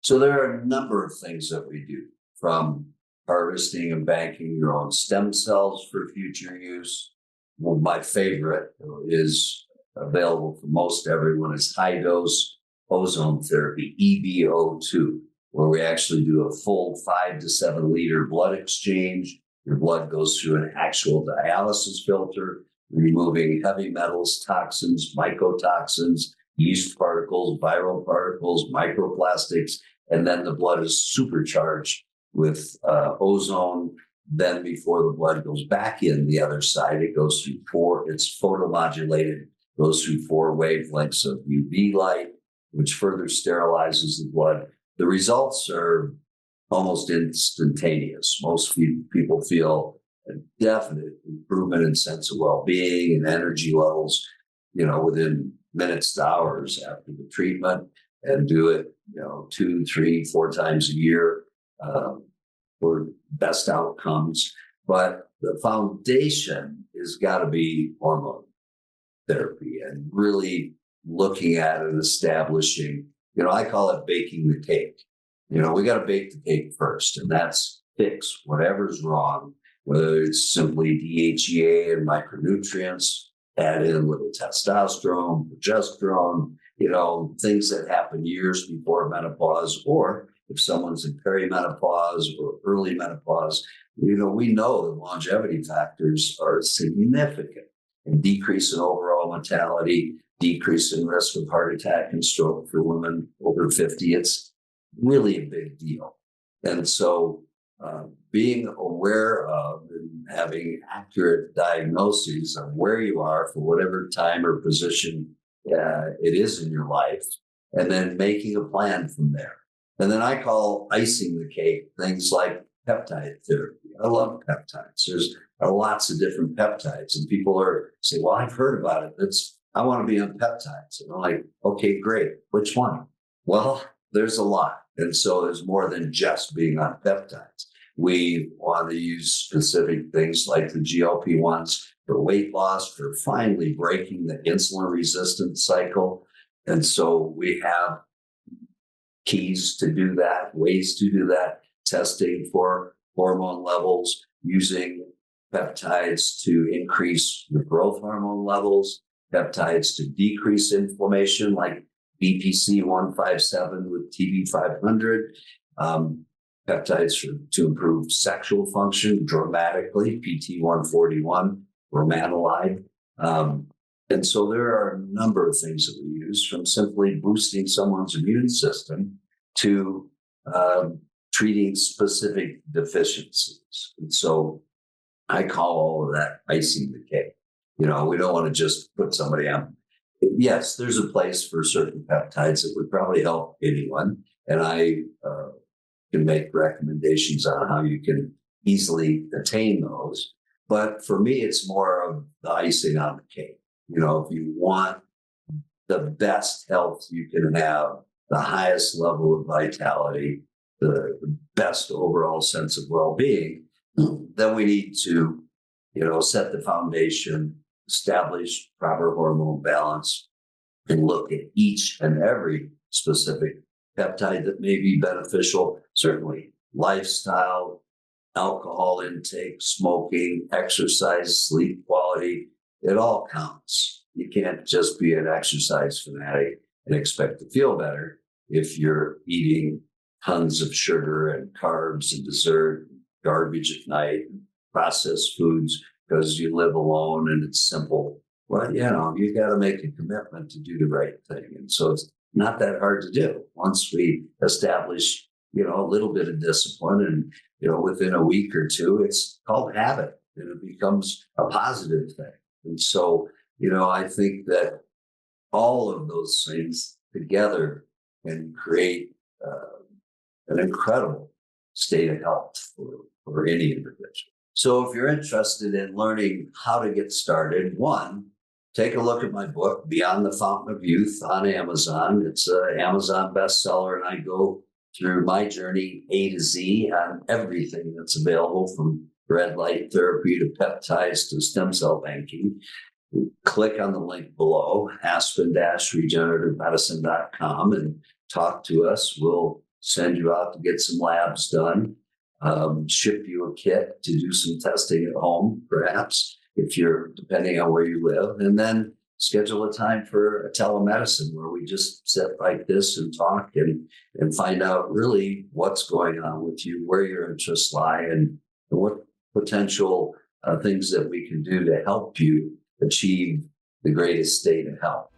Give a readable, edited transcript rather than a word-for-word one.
So there are a number of things that we do, from harvesting and banking your own stem cells for future use. Well, my favorite is available for most everyone is high dose ozone therapy, EBO2, where we actually do a full 5 to 7 liter blood exchange. Your blood goes through an actual dialysis filter, removing heavy metals, toxins, mycotoxins, yeast particles, viral particles, microplastics, and then the blood is supercharged with ozone. Then before the blood goes back in the other side, it goes through it's photomodulated, goes through 4 wavelengths of UV light, which further sterilizes the blood. The results are almost instantaneous. Most people feel a definite improvement in sense of well-being and energy levels, within minutes to hours after the treatment, and do it, 2, 3, 4 times a year for best outcomes. But the foundation has got to be hormone therapy and really looking at and establishing, I call it baking the cake. We got to bake the cake first, and that's fix whatever's wrong, whether it's simply DHEA and micronutrients, add in a little testosterone, progesterone, things that happen years before menopause, or if someone's in perimenopause or early menopause, we know the longevity factors are significant and decrease in overall mortality, decrease in risk of heart attack and stroke for women over 50. It's really a big deal. And so being aware of and having accurate diagnoses of where you are for whatever time or position it is in your life, and then making a plan from there. And then I call icing the cake things like peptide therapy. I love peptides. There's lots of different peptides, and people say, well, I've heard about it. I want to be on peptides. And I'm like, okay, great. Which one? Well, there's a lot. And so there's more than just being on peptides. We want to use specific things like the GLP-1s for weight loss, for finally breaking the insulin resistance cycle. And so we have keys to do that, ways to do that, testing for hormone levels, using peptides to increase the growth hormone levels, peptides to decrease inflammation, like BPC 157 with TB 500, peptides to improve sexual function dramatically, PT 141, bromanolide. And so there are a number of things that we use, from simply boosting someone's immune system to treating specific deficiencies. And so I call all of that icing the cake. We don't want to just put somebody on. Yes, there's a place for certain peptides that would probably help anyone. And I can make recommendations on how you can easily attain those. But for me, it's more of the icing on the cake. If you want the best health you can have, the highest level of vitality, the best overall sense of well-being, then we need to, set the foundation, establish proper hormone balance, and look at each and every specific peptide that may be beneficial. Certainly lifestyle, alcohol intake, smoking, exercise, sleep quality, it all counts. You can't just be an exercise fanatic and expect to feel better if you're eating tons of sugar and carbs and dessert, garbage at night, processed foods because you live alone and it's simple. Well, you got to make a commitment to do the right thing. And so it's not that hard to do once we establish, a little bit of discipline, and, within a week or two, it's called habit and it becomes a positive thing. And so, I think that all of those things together can create an incredible state of health for any individual. So if you're interested in learning how to get started, one, take a look at my book, Beyond the Fountain of Youth, on Amazon. It's an Amazon bestseller, and I go through my journey A to Z on everything that's available, from red light therapy to peptides to stem cell banking. Click on the link below, aspen-regenerativemedicine.com, and talk to us. We'll send you out to get some labs done, ship you a kit to do some testing at home, perhaps, if you're depending on where you live, and then schedule a time for a telemedicine where we just sit like this and talk and find out really what's going on with you, where your interests lie, and what potential things that we can do to help you achieve the greatest state of health.